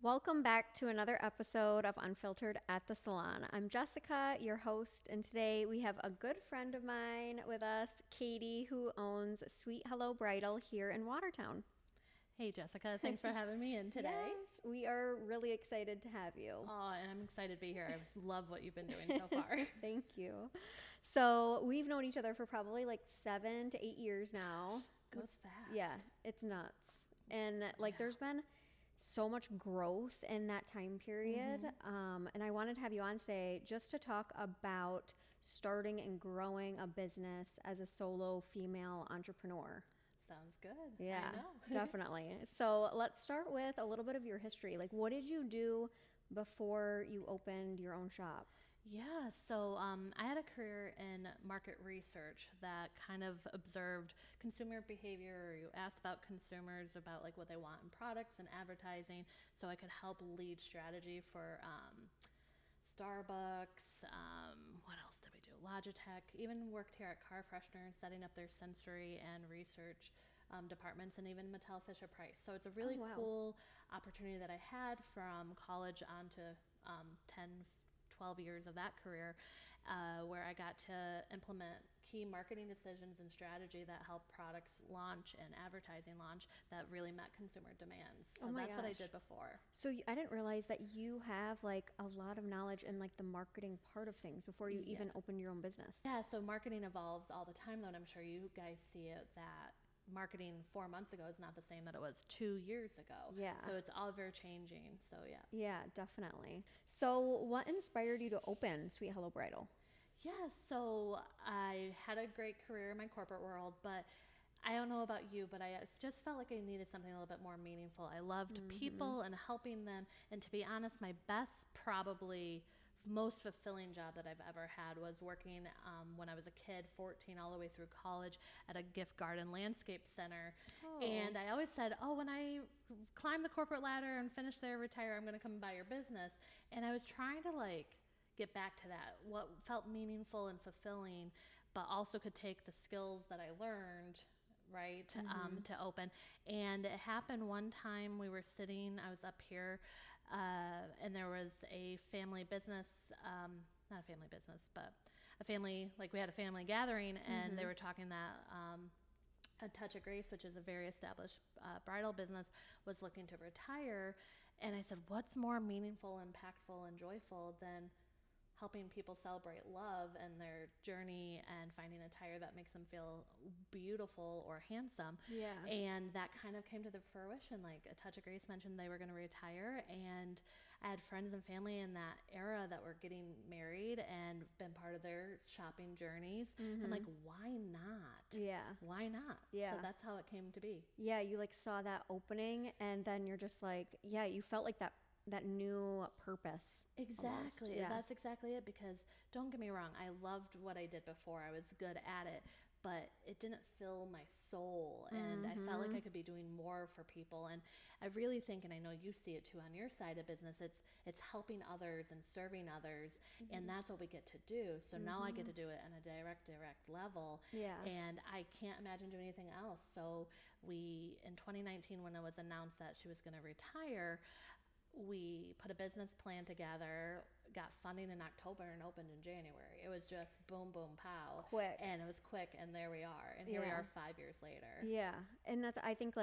Welcome back to another episode of Unfiltered at the Salon. I'm Jessica, your host, and today we have a good friend of mine with us, Katie, who owns Sweet Hello Bridal here in Watertown. Hey Jessica, thanks for having me in today. Yes, we are really excited to have you. Oh, and I'm excited to be here. I love what you've been doing so far. Thank you. So we've known each other for probably like 7 to 8 years now. Goes fast. Yeah, it's nuts. And there's been so much growth in that time period. And I wanted to have you on today just to talk about starting and growing a business as a solo female entrepreneur. Sounds good. Yeah, I know. definitely. So let's start with a little bit of your history. Like, what did you do before you opened your own shop? Yeah, so I had a career in market research that kind of observed consumer behavior. Or you asked about consumers, about like what they want in products and advertising, so I could help lead strategy for Starbucks. What else did we do? Logitech. Even worked here at Car Freshener, setting up their sensory and research departments, and even Mattel Fisher Price. So it's a really cool opportunity that I had from college on to 10, 12 years of that career, where I got to implement key marketing decisions and strategy that helped products launch and advertising launch that really met consumer demands. So that's what I did before. So I didn't realize that you have like a lot of knowledge in like the marketing part of things before you even open your own business. Yeah, so marketing evolves all the time though, and I'm sure you guys see it that marketing 4 months ago is not the same that it was 2 years ago. Yeah. So it's all very changing. So yeah. Yeah, definitely. So what inspired you to open Sweet Hello Bridal? Yeah, so I had a great career in my corporate world, but I don't know about you, but I just felt like I needed something a little bit more meaningful. I loved people and helping them. And to be honest, my best, probably most fulfilling job that I've ever had was working when I was a kid, 14, all the way through college at a gift garden landscape center. And I always said, oh, when I climb the corporate ladder and finish there, retire, I'm going to come and buy your business. And I was trying to get back to that, what felt meaningful and fulfilling, but also could take the skills that I learned, right, to open. And it happened one time. We were sitting, I was up here, and there was a family business, not a family business, but a family, like we had a family gathering, and they were talking that A Touch of Grace, which is a very established bridal business, was looking to retire. And I said, what's more meaningful, impactful, and joyful than helping people celebrate love and their journey and finding a tire that makes them feel beautiful or handsome. Yeah. And that kind of came to the fruition. Like A Touch of Grace mentioned they were going to retire, and I had friends and family in that era that were getting married and been part of their shopping journeys. And like, why not? Yeah. Why not? Yeah. So that's how it came to be. Yeah, you saw that opening and then you're just like, yeah, you felt like that new purpose. Exactly. Yeah. That's exactly it. Because don't get me wrong, I loved what I did before. I was good at it, but it didn't fill my soul. And I felt like I could be doing more for people. And I really think, and I know you see it too on your side of business, it's helping others and serving others. And that's what we get to do. So now I get to do it on a direct level. Yeah. And I can't imagine doing anything else. So in 2019, when it was announced that she was going to retire, we put a business plan together, got funding in October, and opened in January. It was just boom, boom, pow. Quick. And it was quick, and there we are. And here we are 5 years later. Yeah. And I think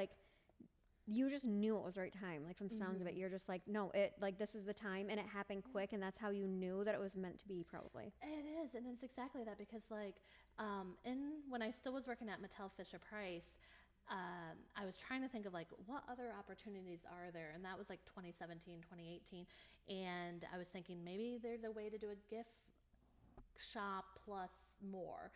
you just knew it was the right time. Like from the sounds of it, you're just like, no, this is the time, and it happened quick, and that's how you knew that it was meant to be, probably. It is, and it's exactly that, because when I still was working at Mattel Fisher Price, I was trying to think of what other opportunities are there, and that was 2017, 2018, and I was thinking maybe there's a way to do a gift shop plus more,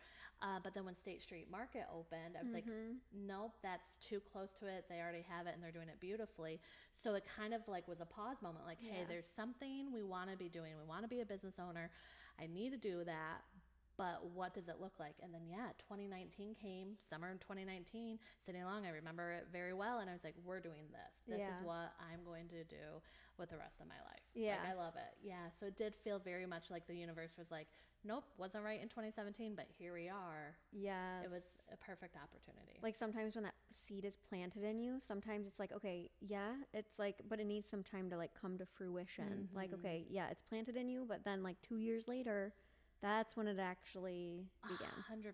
but then when State Street Market opened, I was like, nope, that's too close to it. They already have it and they're doing it beautifully. So it kind of was a pause moment, hey, there's something we want to be doing. We want to be a business owner. I need to do that, but what does it look like? And then, 2019 came, summer 2019, sitting along. I remember it very well. And I was like, we're doing this. This is what I'm going to do with the rest of my life. Yeah. Like, I love it. Yeah. So it did feel very much like the universe was like, nope, wasn't right in 2017, but here we are. Yes. It was a perfect opportunity. Like sometimes when that seed is planted in you, sometimes it's like, okay, yeah, it's like, but it needs some time to like come to fruition. Like, okay, yeah, it's planted in you, but then like 2 years later, that's when it actually began. 100%.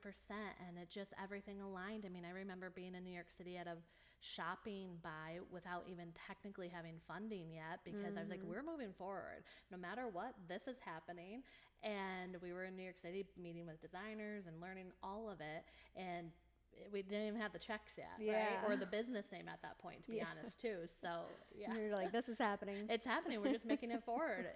And it just, everything aligned. I mean, I remember being in New York City at a shopping buy without even technically having funding yet, because I was like, we're moving forward. No matter what, this is happening. And we were in New York City meeting with designers and learning all of it. And we didn't even have the checks yet, right? Or the business name at that point, to be honest, too. So, yeah. You're like, this is happening. It's happening. We're just making it forward.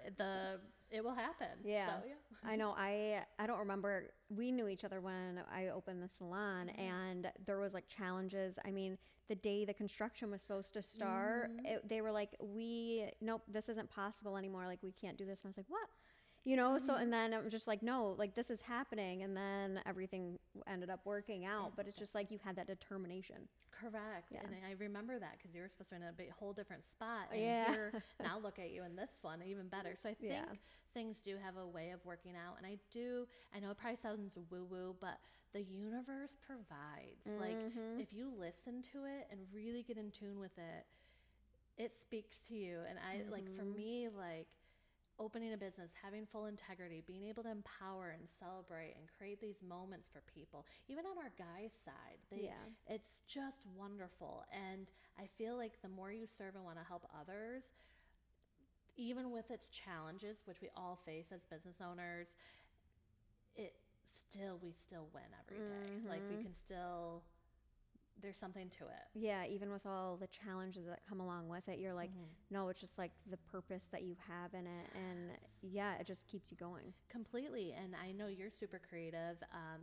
It will happen. Yeah. So, yeah. I know. I don't remember. We knew each other when I opened the salon, and there was like challenges. I mean, the day the construction was supposed to start, they were like, nope, this isn't possible anymore. Like, we can't do this. And I was like, what? You know, so, and then I'm just like, no, like this is happening. And then everything ended up working out, but it's just like, you had that determination. Correct. Yeah. And I remember that because you were supposed to be in a whole different spot. And here, now look at you in this one, even better. So I think things do have a way of working out. And I know it probably sounds woo-woo, but the universe provides. Like, if you listen to it and really get in tune with it, it speaks to you. And like, for me, like, opening a business, having full integrity, being able to empower and celebrate and create these moments for people, even on our guys' side, it's just wonderful. And I feel like the more you serve and want to help others, even with its challenges, which we all face as business owners, we still win every day. Like, we can still, there's something to it. Yeah, even with all the challenges that come along with it, you're like, no, it's just like the purpose that you have in it. And yeah, it just keeps you going. Completely. And I know you're super creative.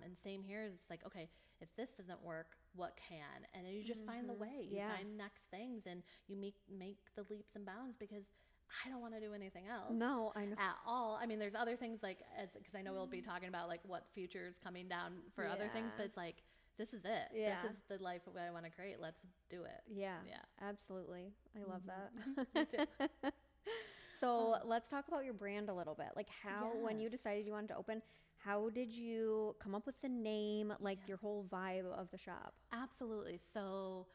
And same here. It's like, okay, if this doesn't work, what can? And you just find the way. You find next things, and you make the leaps and bounds, because I don't want to do anything else. No, I know. At all. I mean, there's other things like, because I know we'll be talking about like what future is coming down for other things, but it's like, this is it. Yeah. This is the life that I want to create. Let's do it. Yeah. Yeah. Absolutely. I love that. Me too. So let's talk about your brand a little bit. Like when you decided you wanted to open, how did you come up with the name, like your whole vibe of the shop? Absolutely. So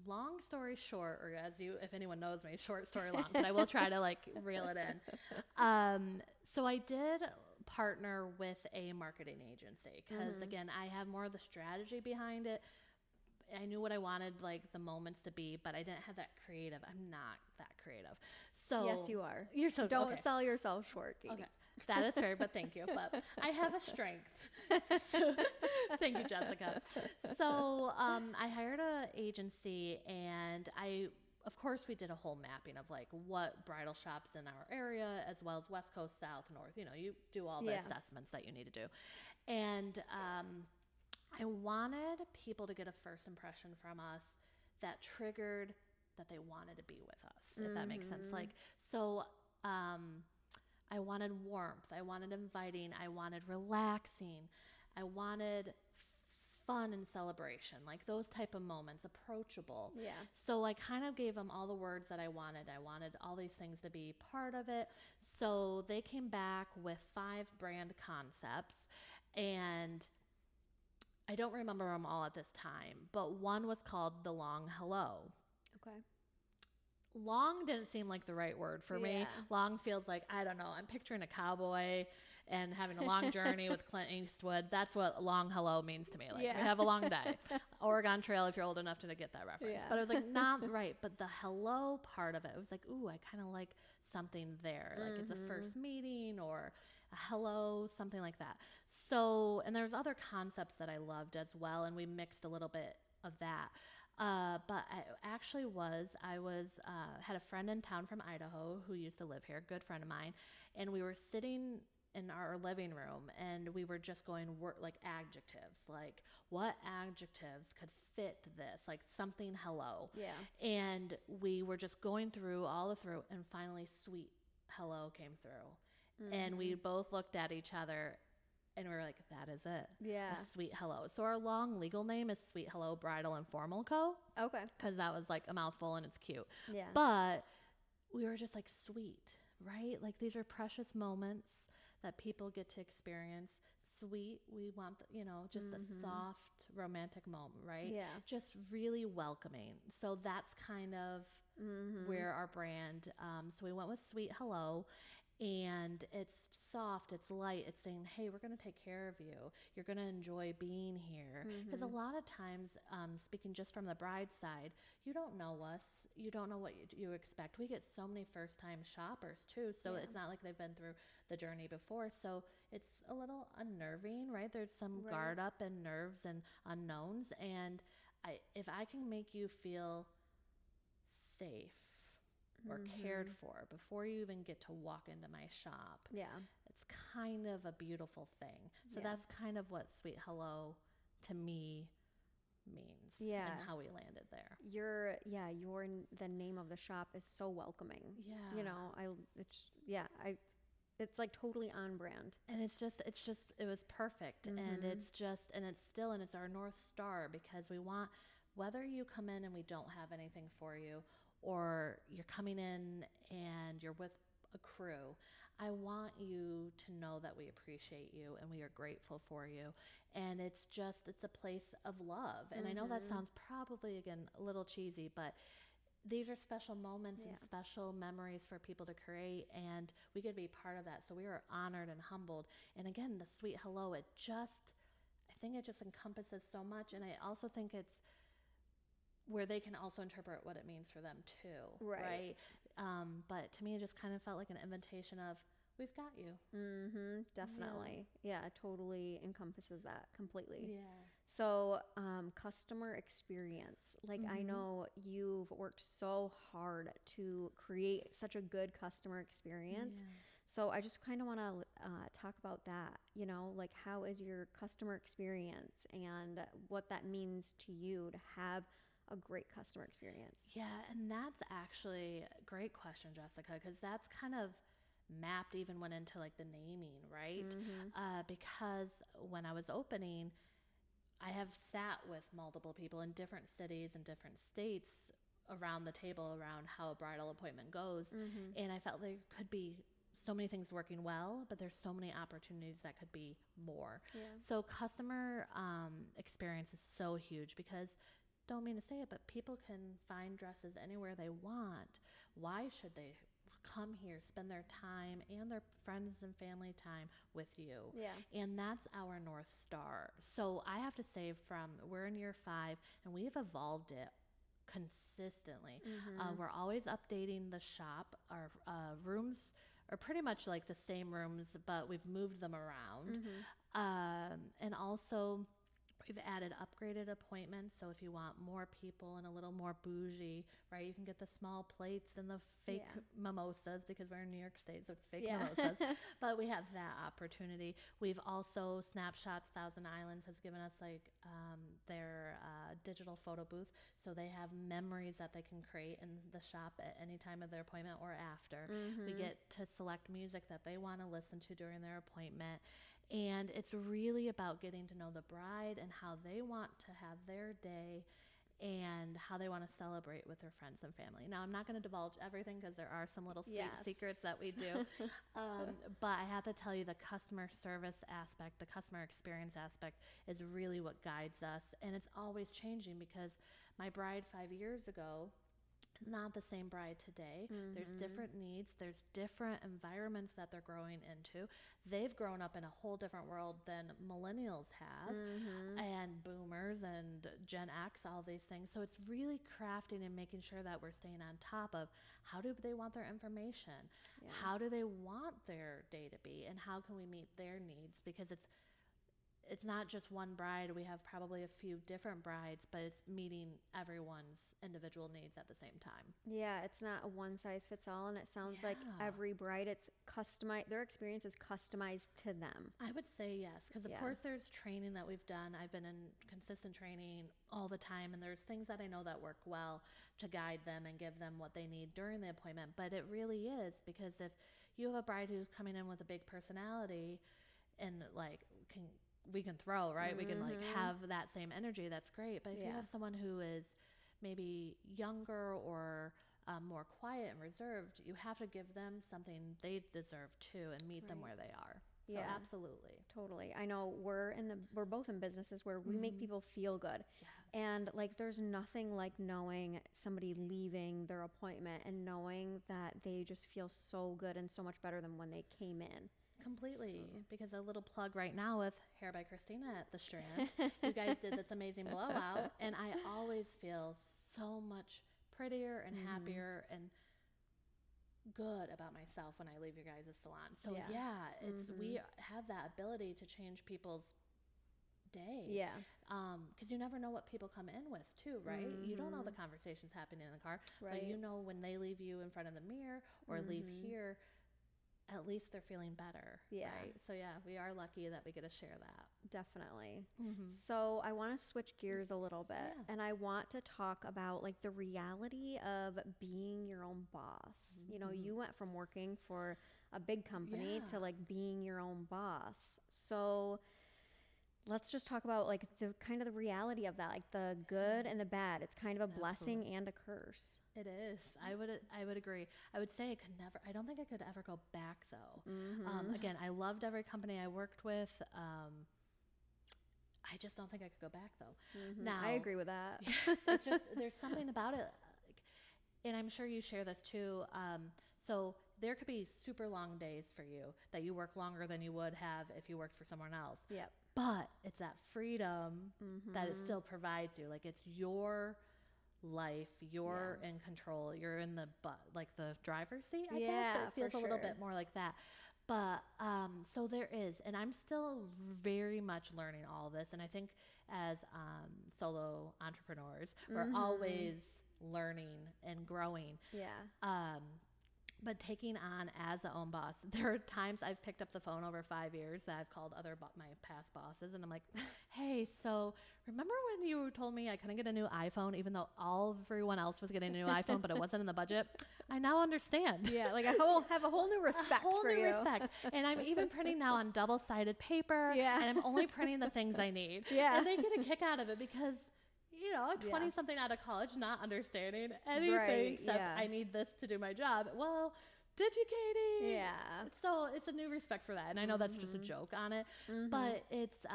long story short, or if anyone knows me, short story long, but I will try to like reel it in. So I did partner with a marketing agency because again, I have more of the strategy behind it. I knew what I wanted like the moments to be, but I didn't have that creative. I'm not that creative. So yes, you are. You're so don't sell yourself short, Katie. Okay. That is fair, but thank you. But I have a strength. Thank you, Jessica. So I hired an agency, and of course, we did a whole mapping of like what bridal shops in our area, as well as West Coast, South, North. You know, you do all the assessments that you need to do. And I wanted people to get a first impression from us that triggered that they wanted to be with us, if that makes sense. Like, so I wanted warmth. I wanted inviting. I wanted relaxing. I wanted fun and celebration, like those type of moments, approachable. Yeah. So I kind of gave them all the words that I wanted. I wanted all these things to be part of it. So they came back with 5 brand concepts, and I don't remember them all at this time, but one was called The Long Hello. Okay. Long didn't seem like the right word for me. Long feels like, I don't know, I'm picturing a cowboy and having a long journey with Clint Eastwood. That's what long hello means to me. Like, we have a long day. Oregon Trail, if you're old enough to get that reference. But it was like, not right. But the hello part of it was like, ooh, I kind of like something there. Like it's a first meeting or a hello, something like that. So, and there's other concepts that I loved as well. And we mixed a little bit of that. But I had a friend in town from Idaho who used to live here, good friend of mine, and we were sitting in our living room and we were just going like adjectives, like what adjectives could fit this, like something hello. Yeah. And we were just going through and finally sweet hello came through. And we both looked at each other And we were like, that is it. Yeah. A Sweet Hello. So our long legal name is Sweet Hello Bridal and Formal Co. Okay. Because that was like a mouthful and it's cute. Yeah. But we were just like, sweet, right? Like these are precious moments that people get to experience. Sweet, we want, just a soft romantic moment, right? Yeah. Just really welcoming. So that's kind of where our brand, so we went with Sweet Hello. And it's soft, it's light, it's saying, hey, we're going to take care of you. You're going to enjoy being here. Because a lot of times, speaking just from the bride's side, you don't know us. You don't know what you expect. We get so many first-time shoppers, too. So it's not like they've been through the journey before. So it's a little unnerving, right? There's some guard up and nerves and unknowns. And if I can make you feel safe, or cared for before you even get to walk into my shop. Yeah. It's kind of a beautiful thing. So that's kind of what Sweet Hello to me means. Yeah. And how we landed there. The name of the shop is so welcoming. Yeah. It's like totally on brand. And it was perfect. And it's our North Star, because we want, whether you come in and we don't have anything for you, or you're coming in and you're with a crew, I want you to know that we appreciate you and we are grateful for you. And it's a place of love. And I know that sounds probably, again, a little cheesy, but these are special moments and special memories for people to create, and we get to be part of that. So we are honored and humbled. And again, the Sweet Hello, I think it just encompasses so much. And I also think it's where they can also interpret what it means for them too, right? But to me, it just kind of felt like an invitation of, we've got you. Definitely. Yeah, it totally encompasses that completely. Yeah. So, customer experience. Like, I know you've worked so hard to create such a good customer experience. Yeah. So I just kind of want to talk about that, like how is your customer experience and what that means to you to have a great customer experience? Yeah, and that's actually a great question, Jessica, because that's kind of mapped, even went into like the naming, right? Because when I was opening, I have sat with multiple people in different cities and different states around the table around how a bridal appointment goes. And I felt there could be so many things working well, but there's so many opportunities that could be more. So customer experience is so huge, because, don't mean to say it, but people can find dresses anywhere they want. Why should they come here, spend their time and their friends and family time with you? And that's our North Star. So I have to say, we're in year 5 and we've evolved it consistently. We're always updating the shop. Our rooms are pretty much like the same rooms, but we've moved them around. And also, we've added upgraded appointments. So if you want more people and a little more bougie, right, you can get the small plates and the fake mimosas, because we're in New York State, so it's fake mimosas. But we have that opportunity. We've also, Snapshots Thousand Islands has given us like their digital photo booth. So they have memories that they can create in the shop at any time of their appointment or after. We get to select music that they want to listen to during their appointment. And it's really about getting to know the bride and how they want to have their day and how they want to celebrate with their friends and family. Now, I'm not going to divulge everything, because there are some little sweet secrets that we do. But I have to tell you, the customer service aspect, the customer experience aspect is really what guides us. And it's always changing, because my bride 5 years ago is not the same bride today. There's different needs. There's different environments that they're growing into. They've grown up in a whole different world than millennials have, and boomers and Gen X, all these things. So it's really crafting and making sure that we're staying on top of, how do they want their information? How do they want their day to be? And how can we meet their needs? Because it's not just one bride. We have probably a few different brides, but it's meeting everyone's individual needs at the same time. Yeah, it's not a one size fits all, and it sounds like every bride, it's customized. Their experience is customized to them. I would say yes, because of course there's training that we've done. I've been in consistent training all the time, and there's things that I know that work well to guide them and give them what they need during the appointment. But it really is, because if you have a bride who's coming in with a big personality, and like we can throw, right? We can like have that same energy. That's great. But if you have someone who is maybe younger or more quiet and reserved, you have to give them something they deserve too and meet them where they are. So absolutely. Totally. I know we're both in businesses where we make people feel good. Yes. And like there's nothing like knowing somebody leaving their appointment and knowing that they just feel so good and so much better than when they came in. Completely. Because a little plug right now with Hair by Christina at the Strand. You guys did this amazing blowout, and I always feel so much prettier and happier and good about myself when I leave your guys' salon. So it's we have that ability to change people's day. Yeah. Because you never know what people come in with too, right? You don't know the conversations happening in the car, but you know when they leave you in front of the mirror or leave here, at least they're feeling better. Yeah. Right? So we are lucky that we get to share that. Definitely. So I want to switch gears a little bit, and I want to talk about like the reality of being your own boss. You know, you went from working for a big company to like being your own boss. So let's just talk about like the kind of the reality of that, like the good and the bad. It's kind of a blessing and a curse. It is. I would agree. I would say I don't think I could ever go back though. Again, I loved every company I worked with. I just don't think I could go back though. Now, I agree with that. It's just, there's something about it. And I'm sure you share this too. So there could be super long days for you that you work longer than you would have if you worked for someone else. Yep. But it's that freedom that it still provides you. Like it's your life, you're in control, you're in the the driver's seat, I guess. It feels a little bit more like that. But so there is, and I'm still very much learning all of this. And I think as solo entrepreneurs, we're always learning and growing. Yeah. But taking on as a own boss, there are times I've picked up the phone over 5 years that I've called my past bosses, and I'm like, hey, so remember when you told me I couldn't get a new iPhone, even though everyone else was getting a new iPhone, but it wasn't in the budget? I now understand. Yeah, like I have a whole new respect for you. respect. And I'm even printing now on double-sided paper, and I'm only printing the things I need. Yeah. And they get a kick out of it because, you know, 20-something out of college, not understanding anything except I need this to do my job. Well, did you, Katie? Yeah. So it's a new respect for that. And I know that's just a joke on it, but it's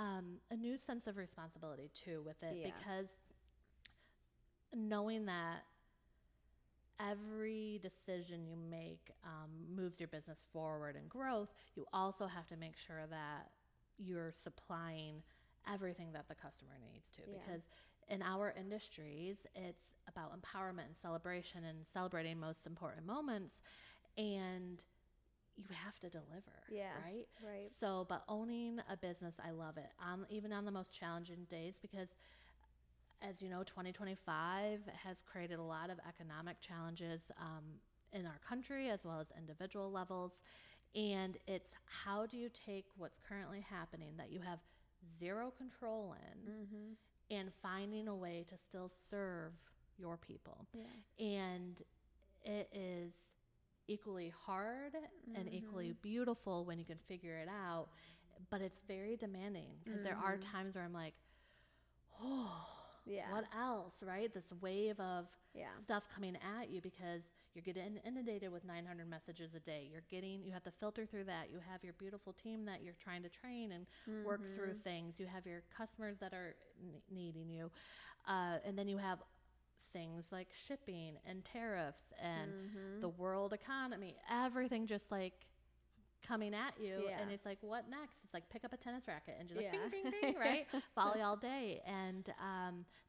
a new sense of responsibility too with it because knowing that every decision you make moves your business forward and growth, you also have to make sure that you're supplying everything that the customer needs to because in our industries, it's about empowerment and celebration and celebrating most important moments, and you have to deliver, right? Right. So, but owning a business, I love it, even on the most challenging days, because as you know, 2025 has created a lot of economic challenges in our country as well as individual levels, and it's how do you take what's currently happening that you have zero control in and finding a way to still serve your people. And it is equally hard and equally beautiful when you can figure it out, but it's very demanding because there are times where I'm like, oh, what else, right? This wave of stuff coming at you because you're getting inundated with 900 messages a day. You have to filter through that. You have your beautiful team that you're trying to train and work through things. You have your customers that are needing you. And then you have things like shipping and tariffs and the world economy, everything just like coming at you. And it's like, what next? It's like pick up a tennis racket and just like ding, ding, ding, right? Volley all day. And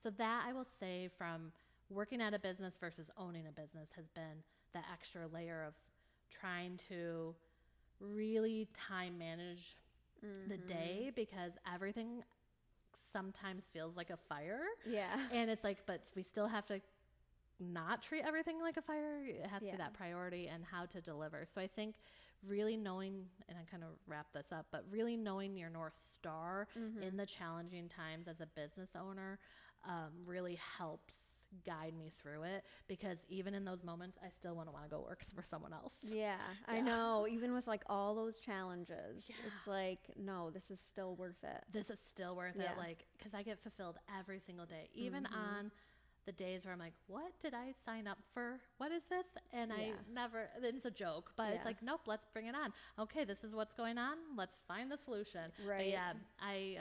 so that I will say from working at a business versus owning a business has been that extra layer of trying to really time manage the day because everything sometimes feels like a fire. And it's like, but we still have to not treat everything like a fire. It has to be that priority and how to deliver. So I think really knowing, and I kind of wrap this up, but really knowing your North Star in the challenging times as a business owner really helps guide me through it, because even in those moments, I still want to go work for someone else. Yeah, I know. Even with like all those challenges, it's like, no, this is still worth it. This is still worth it. Like, because I get fulfilled every single day, even on the days where I'm like, what did I sign up for? What is this? And I never, it's a joke, but it's like, nope, let's bring it on. Okay, this is what's going on. Let's find the solution. Right. But yeah, I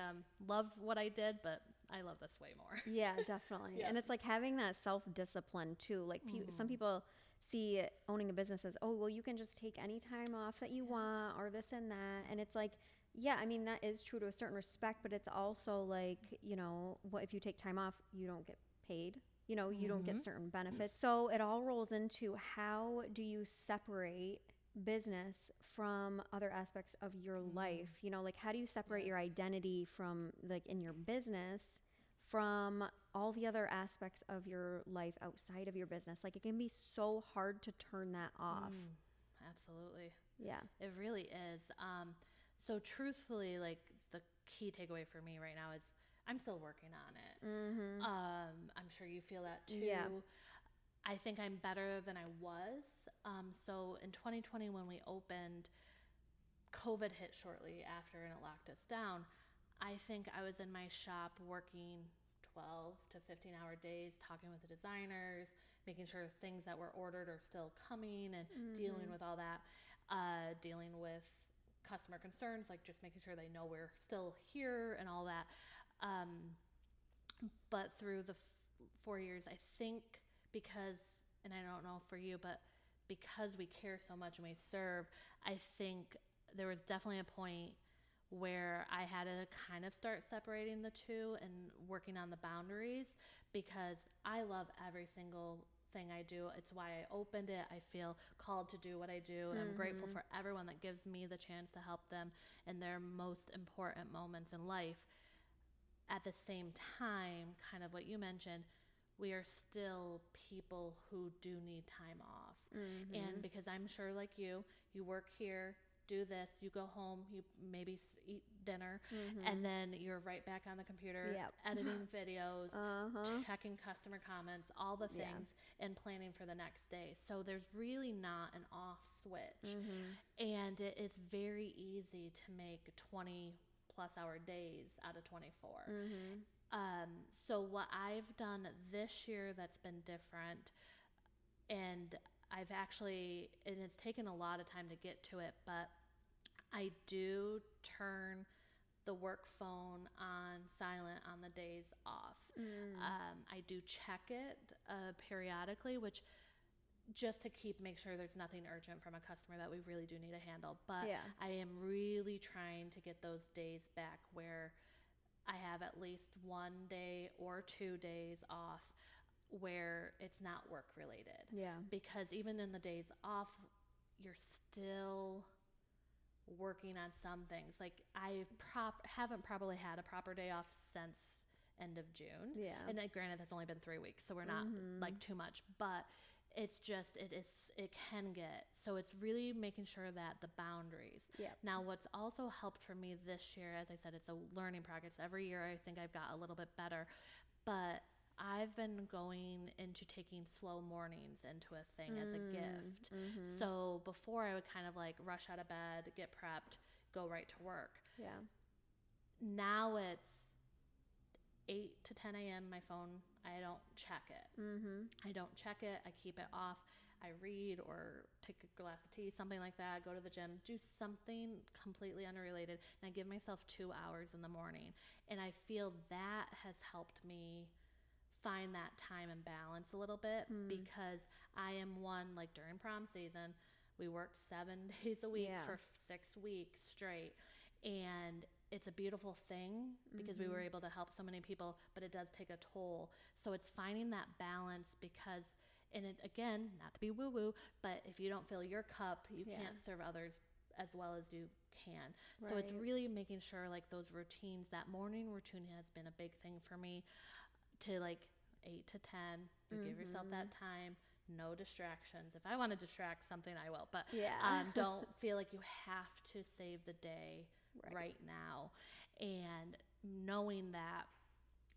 loved what I did, but I love this way more. Yeah, definitely. And it's like having that self-discipline too. Like some people see owning a business as, oh, well, you can just take any time off that you want or this and that. And it's like, yeah, I mean, that is true to a certain respect, but it's also like, you know, what if you take time off, you don't get paid? You know, you don't get certain benefits. So it all rolls into, how do you separate business from other aspects of your life? You know, like, how do you separate your identity from, like, in your business from all the other aspects of your life outside of your business? Like, it can be so hard to turn that off. Absolutely. Yeah. It really is. So truthfully, like, the key takeaway for me right now is I'm still working on it. I'm sure you feel that too. Yeah. I think I'm better than I was. So in 2020, when we opened, COVID hit shortly after and it locked us down. I think I was in my shop working 12 to 15-hour days, talking with the designers, making sure things that were ordered are still coming, and dealing with all that, dealing with customer concerns, like just making sure they know we're still here and all that. But through the 4 years, I think, because, and I don't know for you, but because we care so much and we serve, I think there was definitely a point where I had to kind of start separating the two and working on the boundaries, because I love every single thing I do. It's why I opened it. I feel called to do what I do, and I'm grateful for everyone that gives me the chance to help them in their most important moments in life. At the same time, kind of what you mentioned, we are still people who do need time off. And because I'm sure, like you work here, do this, you go home, you maybe eat dinner, and then you're right back on the computer, editing videos, checking customer comments, all the things, and planning for the next day. So there's really not an off switch. And it is very easy to make 20 plus hour days out of 24. So what I've done this year that's been different, and I've actually, and it's taken a lot of time to get to it, but I do turn the work phone on silent on the days off. I do check it periodically, which just to make sure there's nothing urgent from a customer that we really do need to handle. But I am really trying to get those days back where I have at least 1 day or 2 days off where it's not work related. Because even in the days off, you're still working on some things. Like, I haven't probably had a proper day off since end of June. And granted, that's only been 3 weeks, so we're not like too much, but it's just, it can get, so it's really making sure that the boundaries. Now, what's also helped for me this year, as I said, it's a learning progress. Every year I think I've got a little bit better, but I've been going into taking slow mornings into a thing as a gift. So before, I would kind of like rush out of bed, get prepped, go right to work. Now it's 8 to 10 a.m. my phone, I don't check it. I don't check it. I keep it off. I read or take a glass of tea, something like that, go to the gym, do something completely unrelated, and I give myself 2 hours in the morning. And I feel that has helped me find that time and balance a little bit, because I am one, like during prom season, we worked 7 days a week for 6 weeks straight. And it's a beautiful thing because we were able to help so many people, but it does take a toll. So it's finding that balance, because, and it, again, not to be woo-woo, but if you don't fill your cup, you can't serve others as well as you can. So it's really making sure, like, those routines, that morning routine has been a big thing for me, to like 8 to 10, you give yourself that time, no distractions. If I want to distract something, I will, but don't feel like you have to save the day right now. And knowing that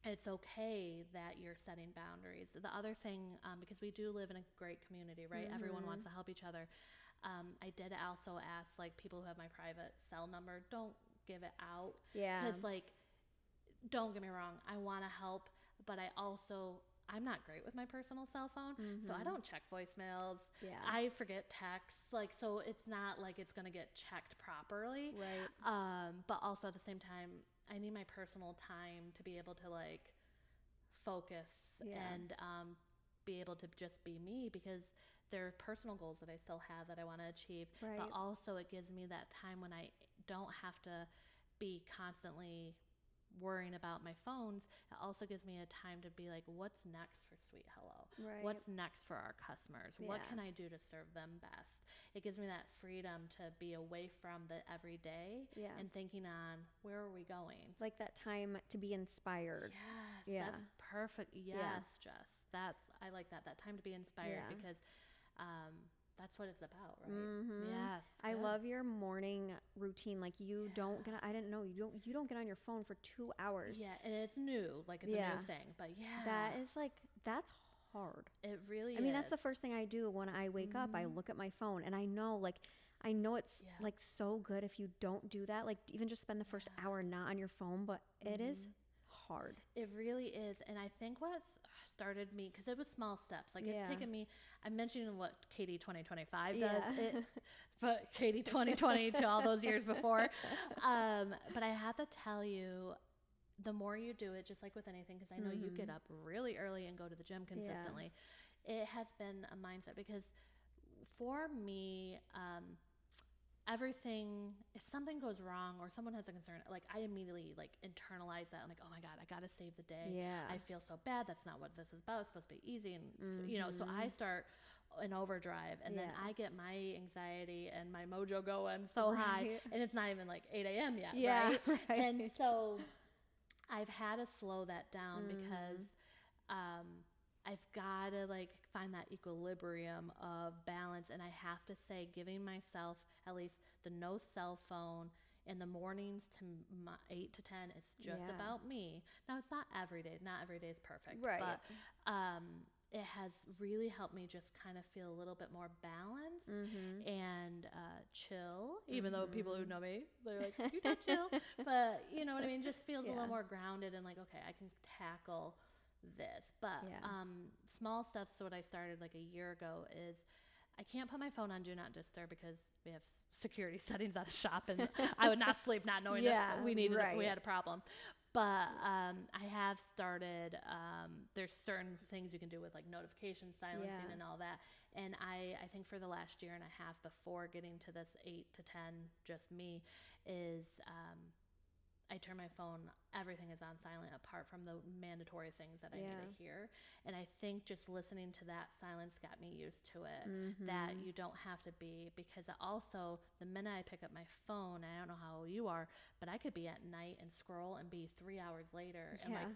it's okay that you're setting boundaries. The other thing, because we do live in a great community, right? Everyone wants to help each other. I did also ask like people who have my private cell number, don't give it out. Yeah. Because like, don't get me wrong, I want to help, but I'm not great with my personal cell phone, so I don't check voicemails. Yeah. I forget texts, like, so it's not like it's gonna get checked properly. Right. But also at the same time, I need my personal time to be able to like focus Yeah. and be able to just be me, because there are personal goals that I still have that I want to achieve. Right. But also it gives me that time when I don't have to be constantly worrying about my phones. It also gives me a time to be like, what's next for Sweet Hello? Right. What's next for our customers? What Yeah. can I do to serve them best? It gives me that freedom to be away from the everyday Yeah. and thinking on, where are we going? Like that time to be inspired. Yes, Yeah. that's perfect. Yes, Jess. I like that time to be inspired, Yeah. because that's what it's about, right? Mm-hmm. Yes. I good. love your morning routine. Like you don't get. I didn't know you don't get on your phone for 2 hours. Yeah, and it's new, like it's a new thing, but yeah, That is like that's hard. it really is. I mean, that's the first thing I do when I wake up. I look at my phone, and I know it's like so good if you don't do that. Like even just spend the first hour not on your phone, but it is hard. It really is. And I think what started me, because it was small steps. Like it's taken me, I'm mentioning what Katie 2025 does, but Katie 2020 to all those years before. But I have to tell you, the more you do it, just like with anything, because I know you get up really early and go to the gym consistently, it has been a mindset, because for me, everything, if something goes wrong or someone has a concern, like I immediately like internalize that. I'm like, oh my God, I got to save the day. I feel so bad. That's not what this is about. It's supposed to be easy. And so I start in overdrive, and then I get my anxiety and my mojo going so high, and it's not even like 8 a.m. yet. Right? And so I've had to slow that down, because I've got to like find that equilibrium of balance. And I have to say, giving myself at least the no cell phone in the mornings to 8 to 10, it's just about me. Now, it's not every day. Not every day is perfect. Right. But it has really helped me just kind of feel a little bit more balanced and chill, even though people who know me, they're like, you don't chill. But you know what I mean? Just feels a little more grounded and like, okay, I can tackle this. But small steps to what I started like a year ago is I can't put my phone on do not disturb, because we have security settings at the shop, and I would not sleep not knowing if we had a problem. But I have started, there's certain things you can do with like notification silencing and all that. And I think for the last year and a half before getting to this 8 to 10, just me, is I turn my phone, everything is on silent apart from the mandatory things that I need to hear. And I think just listening to that silence got me used to it, that you don't have to be, because also the minute I pick up my phone, I don't know how you are, but I could be at night and scroll and be 3 hours later and like,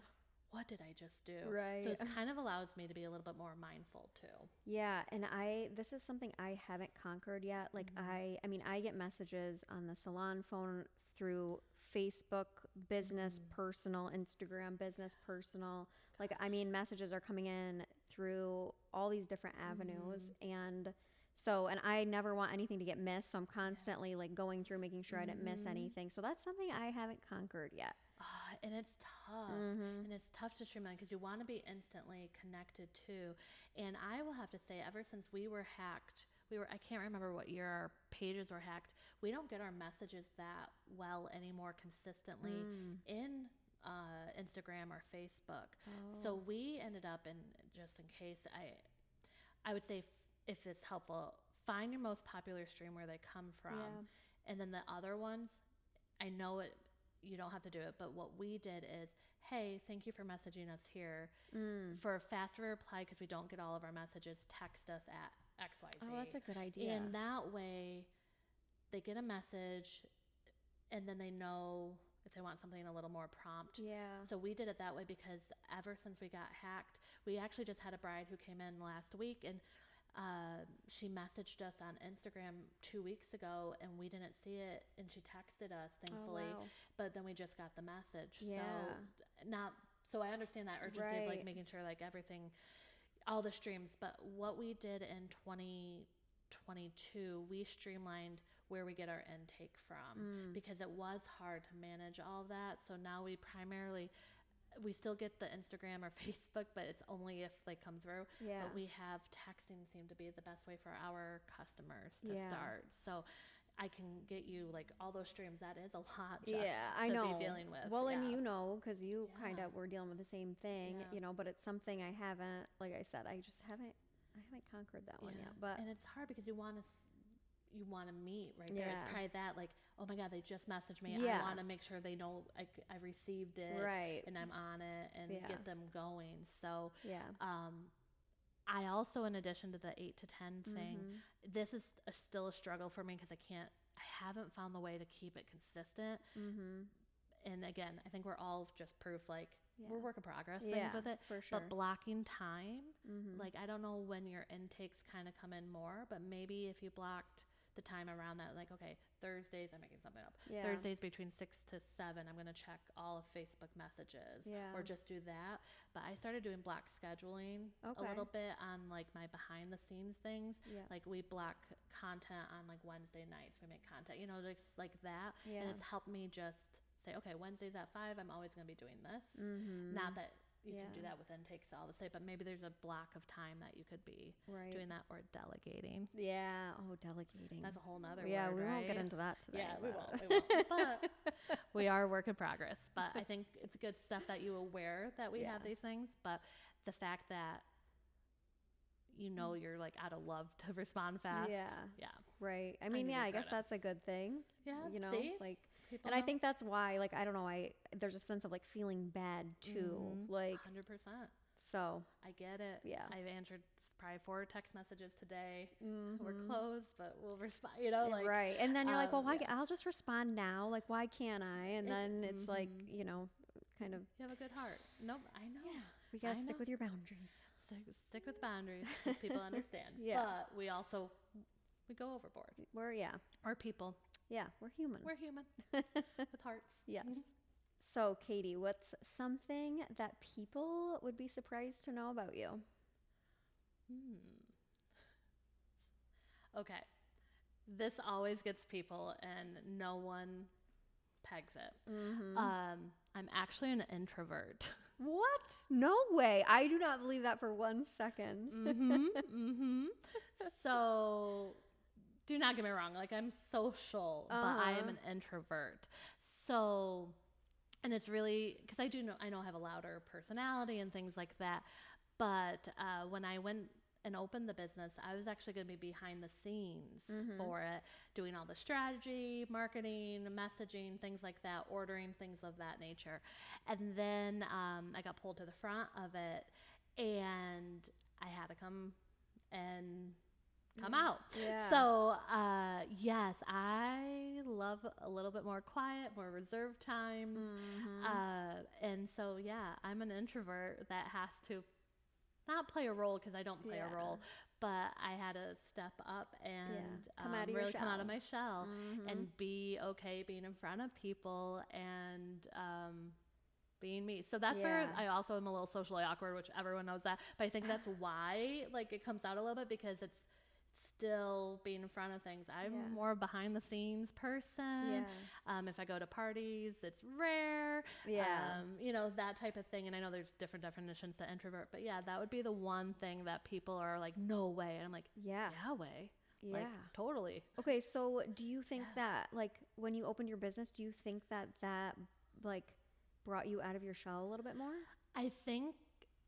what did I just do? Right. So it kind of allows me to be a little bit more mindful too. Yeah, and this is something I haven't conquered yet. Like I mean, I get messages on the salon phone through Facebook, business, personal, Instagram, business, personal. Like, I mean, messages are coming in through all these different avenues. And so, and I never want anything to get missed. So I'm constantly like going through, making sure I didn't miss anything. So that's something I haven't conquered yet. And it's tough. And it's tough to streamline, because you want to be instantly connected too. And I will have to say, ever since we were hacked, I can't remember what year our pages were hacked. We don't get our messages that well anymore consistently in Instagram or Facebook. So we ended up, in just in case, I would say, if it's helpful, find your most popular stream where they come from. And then the other ones, I know it, you don't have to do it, but what we did is, hey, thank you for messaging us here. For a faster reply, because we don't get all of our messages, text us at XYZ. Oh, that's a good idea. And that way they get a message, and then they know if they want something a little more prompt. So we did it that way, because ever since we got hacked, we actually just had a bride who came in last week, and she messaged us on Instagram 2 weeks ago, and we didn't see it, and she texted us, thankfully. But then we just got the message. So not So I understand that urgency of like Right. making sure like everything, all the streams. But what we did in 2022, we streamlined where we get our intake from because it was hard to manage all of that. So now we still get the Instagram or Facebook, but it's only if they come through. Yeah. But we have texting seem to be the best way for our customers to Yeah. start. So I can get you like all those streams. That is a lot just Yeah, I to know. be dealing with. Well, yeah. and you know, because you Yeah. kind of were dealing with the same thing, Yeah. you know, but it's something I haven't, like I said, I haven't conquered that one yet. But and it's hard because you want to meet right there. It's Yeah. probably that like, oh my God, they just messaged me. Yeah. I want to make sure they know I received it Right. and I'm on it and Yeah. get them going. So yeah. I also, in addition to the 8 to 10 thing, Mhm. this is still a struggle for me because I haven't found the way to keep it consistent. Mhm. And again, I think we're all just proof like Yeah. we're work in progress Yeah, things with it. for sure. But blocking time, Mhm. like I don't know when your intakes kind of come in more, but maybe if you blocked the time around that, like, okay, Thursdays, I'm making something up. Yeah. Thursdays between 6 to 7, I'm going to check all of Facebook messages Yeah. or just do that. But I started doing block scheduling a Okay. little bit on like my behind the scenes things. Yeah. Like we block content on like Wednesday nights. We make content, just like that. Yeah. And it's helped me just say, okay, Wednesdays at 5, I'm always going to be doing this. Mhm. Not that you can do Yeah. that with intakes all the same, but maybe there's a block of time that you could be Right. doing that or delegating. Yeah. Oh, delegating. That's a whole nother Yeah, word, we won't get right? into that today. Yeah, we but- won't. But we are a work in progress. But I think it's good stuff that you're aware that we have Yeah. these things. But the fact that you're like out of love to respond fast. Yeah. Yeah. Right. I mean, give yeah, you I guess credit. that's a good thing. Yeah. You know, See? like, People and I know. think that's why, like, I don't know, there's a sense of like feeling bad too. Mhm. Like, 100%. so, I get it. Yeah. I've answered probably 4 text messages today. mhm. We're closed, but we'll respond. Like right. And then you're like, well, why? yeah. I'll just respond now. Like, why can't I? And then it's like, Mhm. kind of, You have a good heart. Nope, I know. we got I to stick know. with your boundaries. Stick with boundaries because people understand. Yeah. But we also we go overboard. We're people. We're human. We're human with hearts. Yes. So, Katie, what's something that people would be surprised to know about you? Okay. This always gets people, and no one pegs it. Mm-hmm. I'm actually an introvert. What? No way. I do not believe that for 1 second. So do not get me wrong. Like I'm social, but I am an introvert. So, and it's really because I know I have a louder personality and things like that. But when I went and opened the business, I was actually going to be behind the scenes for it, doing all the strategy, marketing, messaging, things like that, ordering things of that nature. And then I got pulled to the front of it, and I had to come out. Yeah. So yes, I love a little bit more quiet, more reserved times. And so yeah, I'm an introvert that has to not play a role because I don't play a role, but I had to step up and Come out of your really come out shell. of my shell and be okay being in front of people and being me. So that's where I also am a little socially awkward, which everyone knows that. But I think that's why like it comes out a little bit because it's still being in front of things. I'm more behind the scenes person. If I go to parties, it's rare. That type of thing. And I know there's different definitions to introvert, but yeah, that would be the one thing that people are like, no way. And I'm like, yeah way. Yeah. Like, totally. Okay, so do you think that, like, when you opened your business, do you think that like, brought you out of your shell a little bit more? I think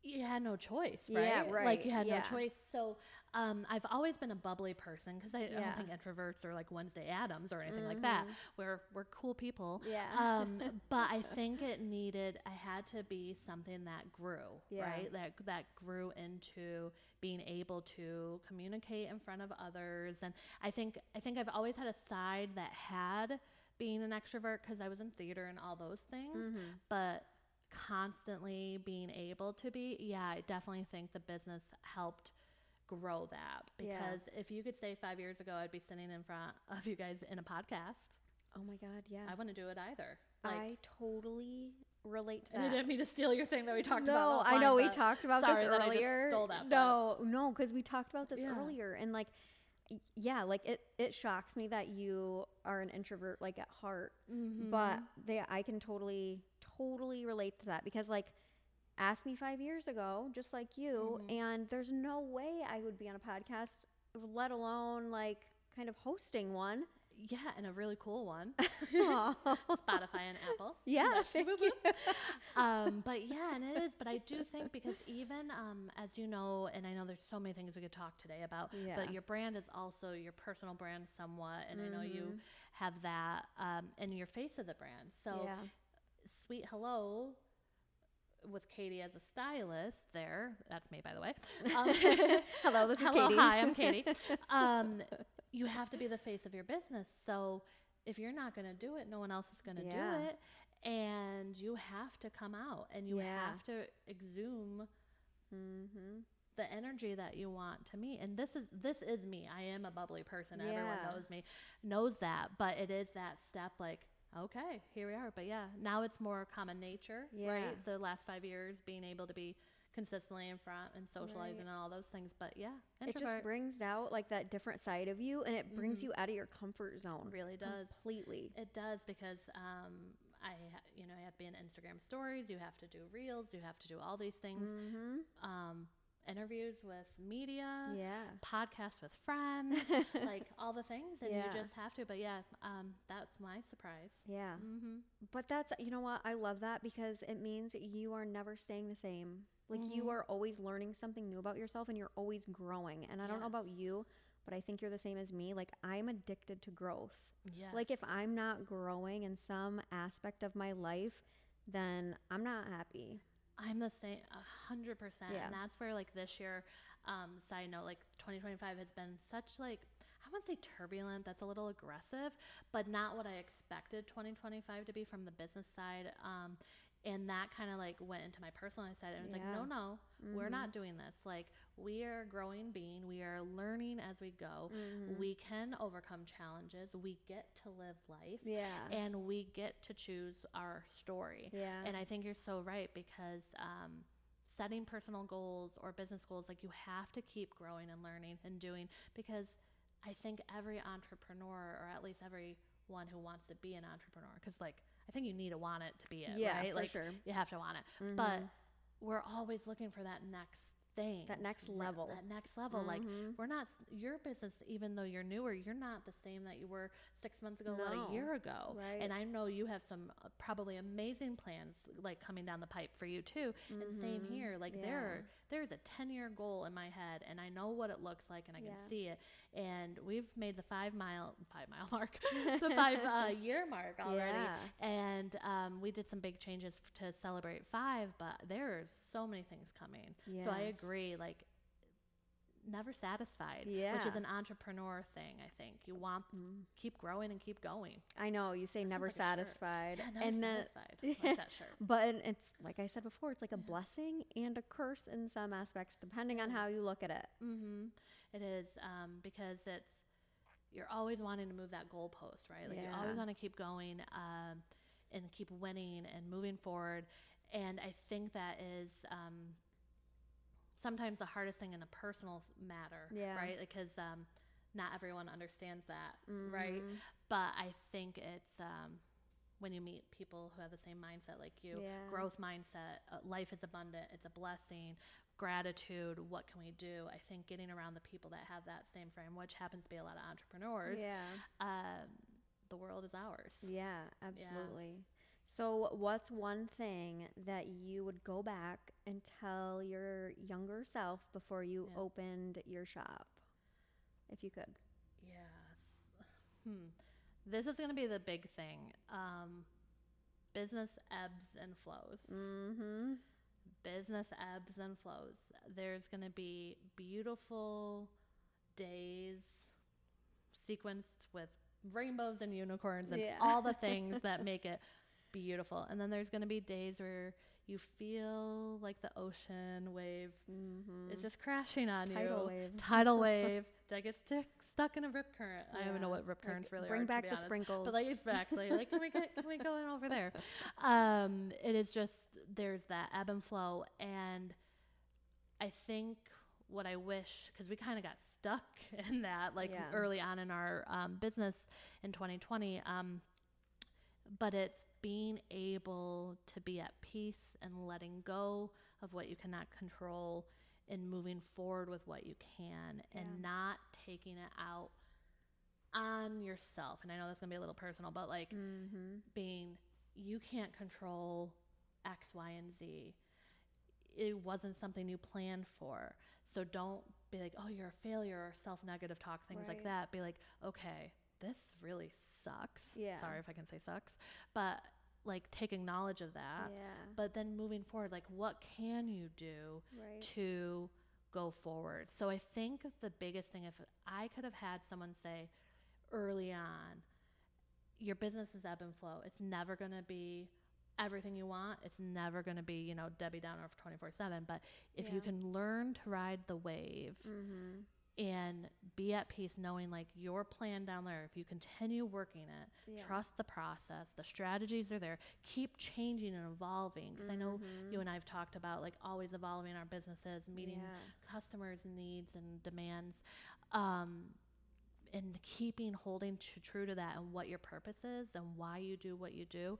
you had no choice, right? Yeah, right. Like, you had no Yeah. choice. So I've always been a bubbly person because I don't think introverts are like Wednesday Addams or anything like that. We're cool people. Yeah. But I think I had to be something that grew, right? That grew into being able to communicate in front of others. And I think I've always had a side that had being an extrovert because I was in theater and all those things, but constantly being able to be, I definitely think the business helped grow that because if you could say 5 years ago, I'd be sitting in front of you guys in a podcast. Oh my God, yeah. I wouldn't do it either. I totally relate to And I that. didn't mean to steal your thing that we talked No, about offline, I know we but talked about this sorry that I just earlier. stole that. No, because we talked about this Yeah. earlier, and like, yeah, like it shocks me that you are an introvert, like at heart, but I can totally relate to that because like, ask me 5 years ago, just like you, and there's no way I would be on a podcast, let alone like kind of hosting one. Yeah, and a really cool one. Aw. Spotify and Apple. Yeah, thank you. But yeah, and it is. But I do think because even as you know, and I know there's so many things we could talk today about, Yeah. but your brand is also your personal brand somewhat, and I know you have that, and your face of the brand. So Yeah. Sweet Hello with Katie as a stylist there. That's me, by the way. Hello, this is Hello, Katie. hi, I'm Katie. You have to be the face of your business. So if you're not going to do it, no one else is going to do it. And you have to come out and you have to exhume the energy that you want to meet. And this is me. I am a bubbly person. Yeah. Everyone knows that. But it is that step like, okay, here we are. But yeah, now it's more common nature, right? The last 5 years being able to be consistently in front and socializing and all those things. But yeah, introvert. It just brings out like that different side of you, and it brings you out of your comfort zone. Really does. Completely. It does because you have to be in Instagram stories, you have to do reels, you have to do all these things. Interviews with media, podcasts with friends, like all the things, and you just have to. But yeah, that's my surprise. Yeah. But that's, you know what? I love that because it means you are never staying the same. Like you are always learning something new about yourself and you're always growing. And I don't know about you, but I think you're the same as me. Like I'm addicted to growth. Yes. Like if I'm not growing in some aspect of my life, then I'm not happy. I'm the same, 100%. Yeah. And that's where like this year, side note, like 2025 has been such like, I wouldn't say turbulent, that's a little aggressive, but not what I expected 2025 to be from the business side. And that kind of like went into my personal side. And it was like, no, we're not doing this. Like we are a growing being. We are learning as we go. We can overcome challenges. We get to live life. Yeah. And we get to choose our story. Yeah. And I think you're so right because setting personal goals or business goals, like you have to keep growing and learning and doing, because I think every entrepreneur, or at least everyone who wants to be an entrepreneur, because like I think you need to want it to be it, right? For like sure. you have to want it. But we're always looking for that next thing. That next level. That next level. Like we're not, your business, even though you're newer, you're not the same that you were 6 months ago or a year ago. Right. And I know you have some probably amazing plans like coming down the pipe for you too. And same here. Like there's a 10-year goal in my head and I know what it looks like and I can see it. And we've made the 5 mile mark, the 5 year mark already. Yeah. And we did some big changes to celebrate 5, but there's so many things coming. Yes. So I agree, like never satisfied, which is an entrepreneur thing. I think you want keep growing and keep going. I know you say never satisfied. Yeah, never satisfied. Like that shirt. But it's like I said before, it's like a blessing and a curse in some aspects, depending on how you look at it. It is because you're always wanting to move that goalpost, right? Like you always want to keep going and keep winning and moving forward. And I think that is sometimes the hardest thing in a personal matter, right? Because not everyone understands that, right? But I think it's when you meet people who have the same mindset like you, growth mindset, life is abundant, it's a blessing, gratitude, what can we do? I think getting around the people that have that same frame, which happens to be a lot of entrepreneurs, the world is ours. Yeah, absolutely. So what's one thing that you would go back and tell your younger self before you opened your shop, if you could? Yes. This is going to be the big thing. Business ebbs and flows. Business ebbs and flows. There's going to be beautiful days sequenced with rainbows and unicorns and all the things that make it beautiful. And then there's going to be days where you feel like the ocean wave is just crashing on Tidal you. wave. Tidal wave. Did I get stuck in a rip current? I don't even know Yeah. what rip currents really Bring are, back to be the honest. sprinkles. But like, exactly. Like, can we go in over there? It is just, there's that ebb and flow. And I think what I wish, because we kind of got stuck in that, like early on in our business in 2020, but it's being able to be at peace and letting go of what you cannot control and moving forward with what you can and not taking it out on yourself. And I know that's going to be a little personal, but like being, you can't control X, Y, and Z. It wasn't something you planned for. So don't be like, oh, you're a failure, or self-negative talk, things like that. Be like, okay, this really sucks. Yeah. Sorry if I can say sucks. But like taking knowledge of that. Yeah. But then moving forward, like what can you do to go forward? So I think the biggest thing, if I could have had someone say early on, your business is ebb and flow. It's never going to be everything you want. It's never going to be, you know, Debbie Downer 24/7. But if you can learn to ride the wave and be at peace, knowing like your plan down there, if you continue working it, trust the process, the strategies are there, keep changing and evolving. Because I know you and I have talked about like always evolving our businesses, meeting customers' needs and demands. And keeping holding true to that and what your purpose is and why you do what you do,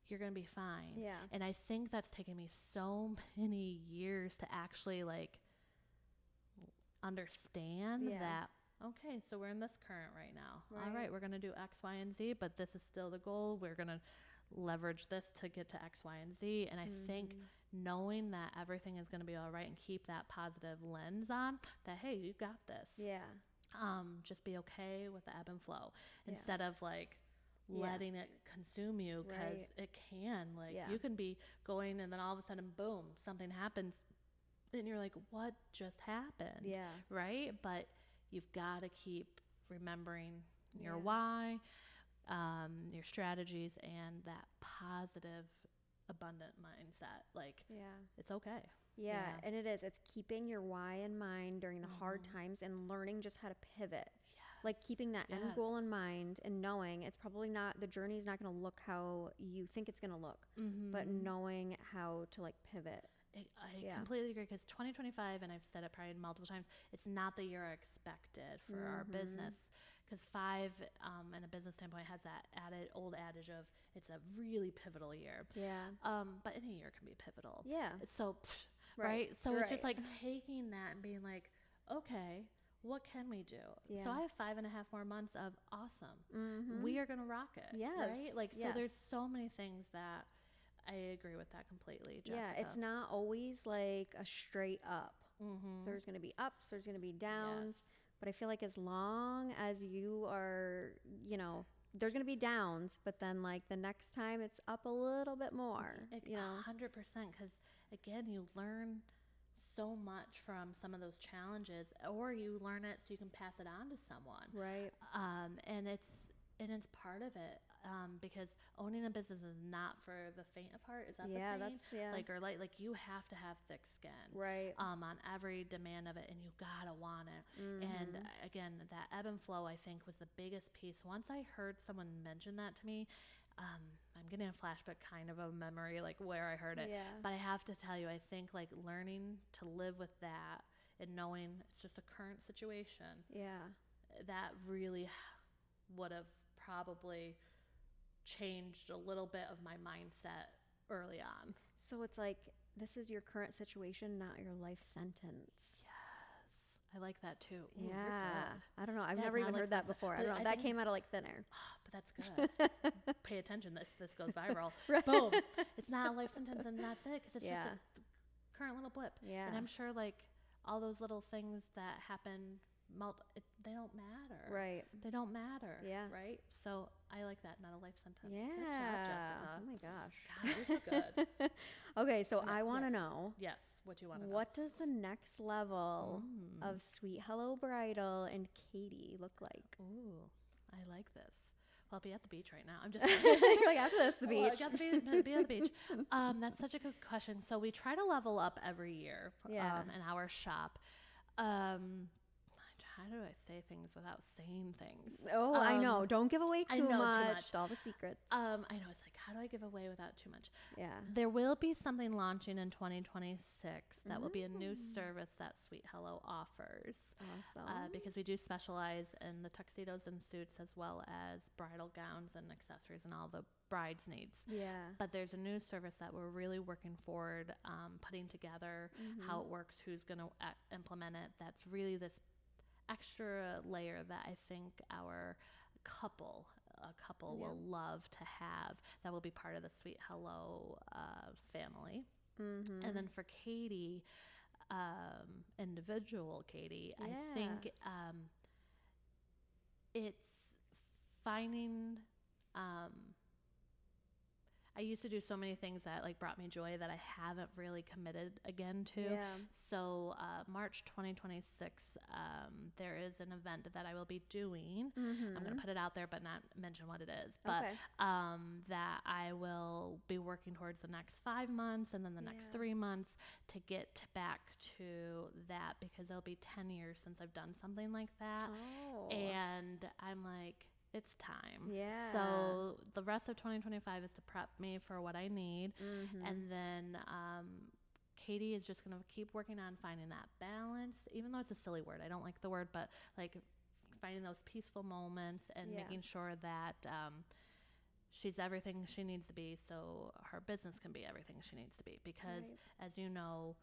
you're going to be fine. Yeah. And I think that's taken me so many years to actually like understand that, okay, so we're in this current right now. All right, we're going to do X, Y, and Z, but this is still the goal. We're going to leverage this to get to X, Y, and Z. And I think knowing that everything is going to be all right and keep that positive lens on that, hey, you got this. Yeah. Just be okay with the ebb and flow instead of like letting it consume you, because it can, like you can be going and then all of a sudden, boom, something happens. Then you're like, what just happened? Yeah. Right. But you've got to keep remembering your why, your strategies, and that positive, abundant mindset. Like, it's okay. Yeah, and it is. It's keeping your why in mind during the hard times and learning just how to pivot. Like keeping that end goal in mind and knowing it's probably not, the journey is not going to look how you think it's going to look, but knowing how to like pivot. I completely agree, because 2025, and I've said it probably multiple times, it's not the year I expected for our business. Because 5, in a business standpoint, has that old adage of it's a really pivotal year. Yeah. But any year can be pivotal. Yeah. So, right? So it's just like taking that and being like, okay, what can we do? Yeah. So I have 5.5 more months of awesome. We are going to rock it. Yes. Right? Like, so there's so many things that I agree with that completely, Jessica. Yeah, it's not always like a straight up. There's going to be ups, there's going to be downs. But I feel like as long as you are, you know, there's going to be downs, but then like the next time it's up a little bit more, you know. 100%, because again, you learn so much from some of those challenges, or you learn it so you can pass it on to someone. Right. And it's part of it. Because owning a business is not for the faint of heart. Is that the saying? Like, or like you have to have thick skin. Right. On every demand of it, and you gotta want it. And again, that ebb and flow, I think, was the biggest piece. Once I heard someone mention that to me, I'm getting a flashback kind of a memory, like where I heard it. Yeah. But I have to tell you, I think like learning to live with that and knowing it's just a current situation. Yeah. That really would have probably changed a little bit of my mindset early on. So it's like, this is your current situation, not your life sentence. Yes. I like that too. Ooh, yeah. I don't know. I've never even heard that before. I don't know. That came out of like thin air. But that's good. Pay attention that this goes viral. Boom. It's not a life sentence and that's it, because it's just a current little blip. Yeah. And I'm sure like all those little things that happen, they don't matter. Right. They don't matter. Yeah. Right. So I like that. Not a life sentence. Yeah. Good job, Jessica. Oh my gosh. God, you're so good. Okay. So I want to know. Yes. What do you want to know? What does the next level of Sweet Hello Bridal and Katie look like? Ooh, I like this. I'll be at the beach right now. I'm just kidding. You're like, after this, the beach. I got to be at the beach. That's such a good question. So we try to level up every year in our shop. How do I say things without saying things? Oh, I know. Don't give away too much. All the secrets. I know. It's like, how do I give away without too much? Yeah. There will be something launching in 2026 that will be a new service that Sweet Hello offers. Awesome. Because we do specialize in the tuxedos and suits as well as bridal gowns and accessories and all the bride's needs. Yeah. But there's a new service that we're really working forward, putting together, how it works, who's going to implement it. That's really this extra layer that I think a couple will love to have, that will be part of the Sweet Hello family. And then for Katie, individual Katie, I think it's finding I used to do so many things that like brought me joy that I haven't really committed again to. Yeah. So March 2026, there is an event that I will be doing. I'm going to put it out there, but not mention what it is. But that I will be working towards the next 5 months and then the next 3 months to get back to that, because it'll be 10 years since I've done something like that. Oh. And I'm like, it's time. Yeah. So the rest of 2025 is to prep me for what I need. And then Katie is just going to keep working on finding that balance, even though it's a silly word. I don't like the word, but like finding those peaceful moments and making sure that she's everything she needs to be, so her business can be everything she needs to be. Because as you know,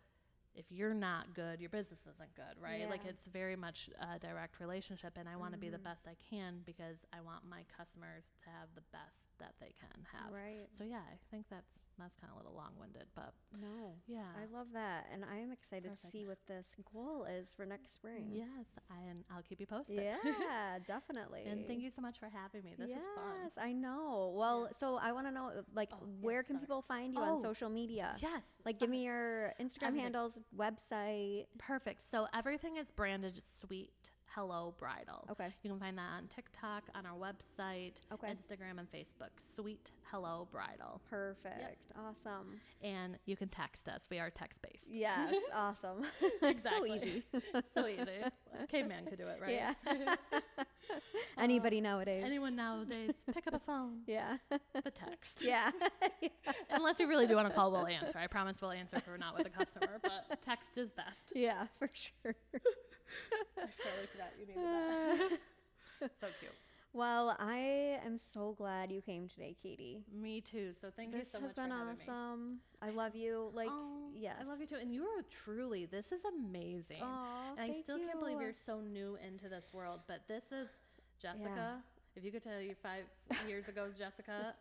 if you're not good, your business isn't good, right? Yeah. Like it's very much a direct relationship, and I want to be the best I can because I want my customers to have the best that they can have. Right. So yeah, I think that's kind of a little long-winded, but no. Yeah. I love that. And I am excited to see what this goal is for next spring. Yes, and I'll keep you posted. Yeah, definitely. And thank you so much for having me. This is fun. Yes, I know. Well, so I want to know, like, where can people find you on social media? Yes. Like, give me your Instagram handles, website. Perfect. So everything is branded Sweet Hello Bridal. Okay. You can find that on TikTok, on our website, Instagram, and Facebook. Sweet Hello Bridal. Perfect. Yep. Awesome. And you can text us. We are text-based. Yes. Awesome. Exactly. So easy. So easy. Caveman could do it, right? Yeah. Anybody nowadays. Anyone nowadays. Pick up a phone. Yeah. But text. Yeah. Unless you really do want to call, we'll answer. I promise we'll answer if we're not with a customer, but text is best. Yeah, for sure. I totally forgot you needed that. So cute. Well, I am so glad you came today, Katie. Me too. So thank you so much for having me. This has been awesome. I love you. Like, yes. I love you too. And you are truly, this is amazing. Oh, and I still can't believe you're so new into this world. But this is Jessica. Yeah. If you could tell you 5 years ago, Jessica,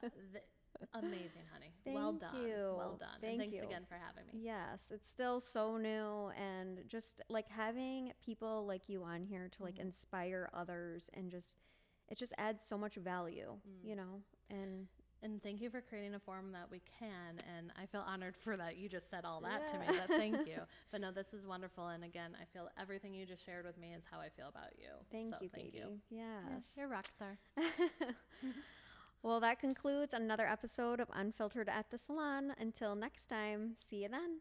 amazing, honey. Thank well done. you. Well done. Thank and thanks you. again for having me. Yes, it's still so new, and just like having people like you on here to like inspire others, and just it just adds so much value, you know. And thank you for creating a forum that we can. And I feel honored for that. You just said all that to me. But thank you. But no, this is wonderful. And again, I feel everything you just shared with me is how I feel about you. Thank you, Katie. Yes. You're a rock star. Well, that concludes another episode of Unfiltered at the Salon. Until next time, see you then.